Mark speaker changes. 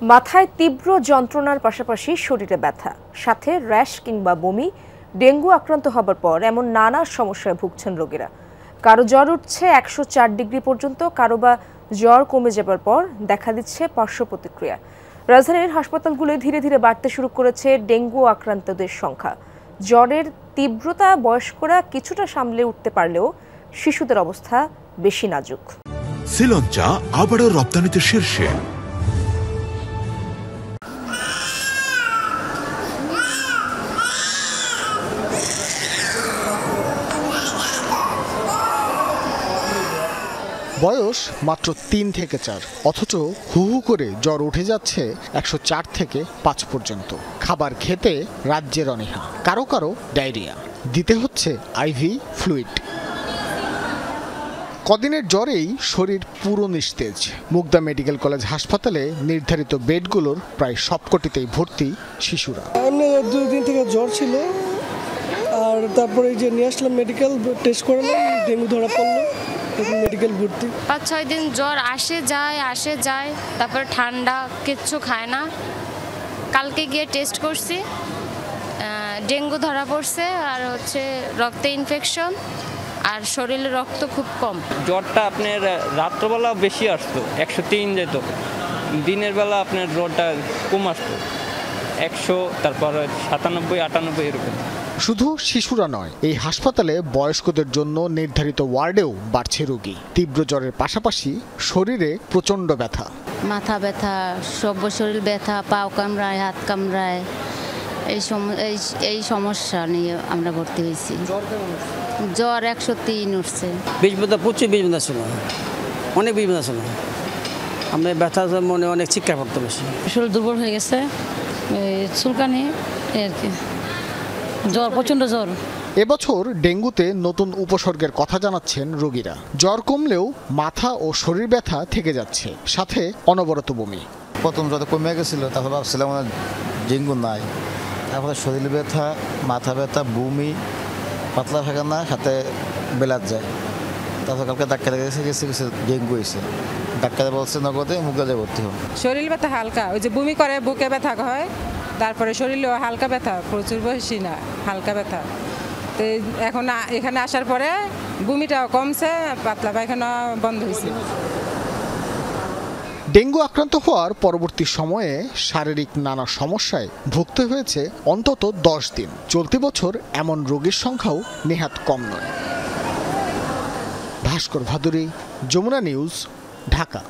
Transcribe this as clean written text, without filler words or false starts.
Speaker 1: মাথায় তীব্র যন্ত্রণার পাশাপাশি শরীরে ব্যথা, সাথে র্যাশ কিংবা বমি, ডেঙ্গু আক্রান্ত হবার পর এমন নানা সমস্যায় ভুগছেন রোগীরা। কারো জ্বর উঠছে 104 ডিগ্রি পর্যন্ত, কারো বা জ্বর কমে যাবার পর দেখা দিচ্ছে পার্শ্ব প্রতিক্রিয়া। রাজধানীর হাসপাতালগুলোয় ধীরে ধীরে বাড়তে শুরু করেছে ডেঙ্গু আক্রান্তদের সংখ্যা। জ্বরের তীব্রতা বয়স্করা কিছুটা সামলে উঠতে পারলেও শিশুদের অবস্থা বেশি নাজুক।
Speaker 2: শ্রীলঙ্কা আবারও রপ্তানিতে শীর্ষে।
Speaker 3: বয়স মাত্র 3 থেকে 4, অথচ হু হু করে জ্বর উঠে যাচ্ছে 104 থেকে 5 পর্যন্ত। খাবার খেতে রাজ্যের অনীহা, কারো কারো ডায়রিয়া, দিতে হচ্ছে আইভি ফ্লুইড। কদিনের জ্বরেই শরীর পুরো নিস্তেজ। মুগদা মেডিকেল কলেজ হাসপাতালে নির্ধারিত বেডগুলোর প্রায় সবকটিতেই ভর্তি শিশুরা।
Speaker 4: এমনি 2 দিন থেকে জ্বর ছিল, আর তারপরে যে নিয়ে আসলাম মেডিকেল টেস্ট করলাম, ডেঙ্গু ধরা পড়লো, মেডিকেল ভর্তি।
Speaker 5: 5-6 দিন জ্বর আসে যায়, তারপর ঠান্ডা, কিচ্ছু খায় না। কালকে গিয়ে টেস্ট করছি, ডেঙ্গু ধরা পড়ছে, আর হচ্ছে রক্তে ইনফেকশন, আর শরীরে রক্ত খুব কম।
Speaker 6: জ্বরটা আপনার রাত্রবেলা বেশি আসতো, 103 যেত, দিনের বেলা আপনার জ্বরটা কম আসতো 100, তারপর 97-98 এরকম।
Speaker 3: শুধু শিশুরা নয়, এই হাসপাতালে বয়স্কদের জন্য নির্ধারিত ওয়ার্ডেও বাড়ছে রোগী। তীব্র জ্বরের পাশাপাশি শরীরে প্রচণ্ড ব্যথা,
Speaker 5: মাথা ব্যথা, সব শরীর ব্যথা, পাও কামড়ায়, হাত কামড়ায়, এই সমস্যা নিয়ে আমরা ভর্তি হয়েছি। জ্বর 103 উঠছে।
Speaker 7: প্রচুর বীজ ছিল, অনেক বীজ ছিল। আমরা ব্যথা মনে অনেক চিৎকার করতে বেশি,
Speaker 8: শরীর দুর্বল হয়ে গেছে, চুলকানি আর কি, জ্বর, প্রচণ্ড জ্বর।
Speaker 3: এবছর ডেঙ্গুতে নতুন উপসর্গের কথা জানাচ্ছেন রোগীরা। জ্বর কমলেও মাথা ও শরীর ব্যথা থেকে যাচ্ছে, সাথে অনবরত বমি।
Speaker 9: প্রথম যত কমে গেছিল, তারপর ভাবছিলাম ডেঙ্গু নাই, তারপরে শরীর ব্যথা, মাথা ব্যথা, বমি, পাতলা পায়খানা, সাথে বেলাত যায়। তারপর কালকে ডাক্তার গেছে ডেঙ্গু হয়েছে। ডাক্তার বলছে নগদে মুগদা ভর্তি হোক।
Speaker 10: শরীর ব্যথা হালকা, ওই যে বমি করে, বুকে ব্যথা হয়, তারপরে শরীরেও হালকা ব্যথা, প্রচুর বেশি না, হালকা ব্যথা। তো এখন এখানে আসার পরে বমিটাও কমছে, পাতলা পায়খানা বন্ধ হয়েছে।
Speaker 3: ডেঙ্গু আক্রান্ত হওয়ার পরবর্তী সময়ে শারীরিক নানা সমস্যায় ভুগতে হয়েছে অন্তত 10 দিন। চলতি বছর এমন রোগীর সংখ্যাও নেহাত কম নয়। ভাস্কর ভাদুরী, যমুনা নিউজ, ঢাকা।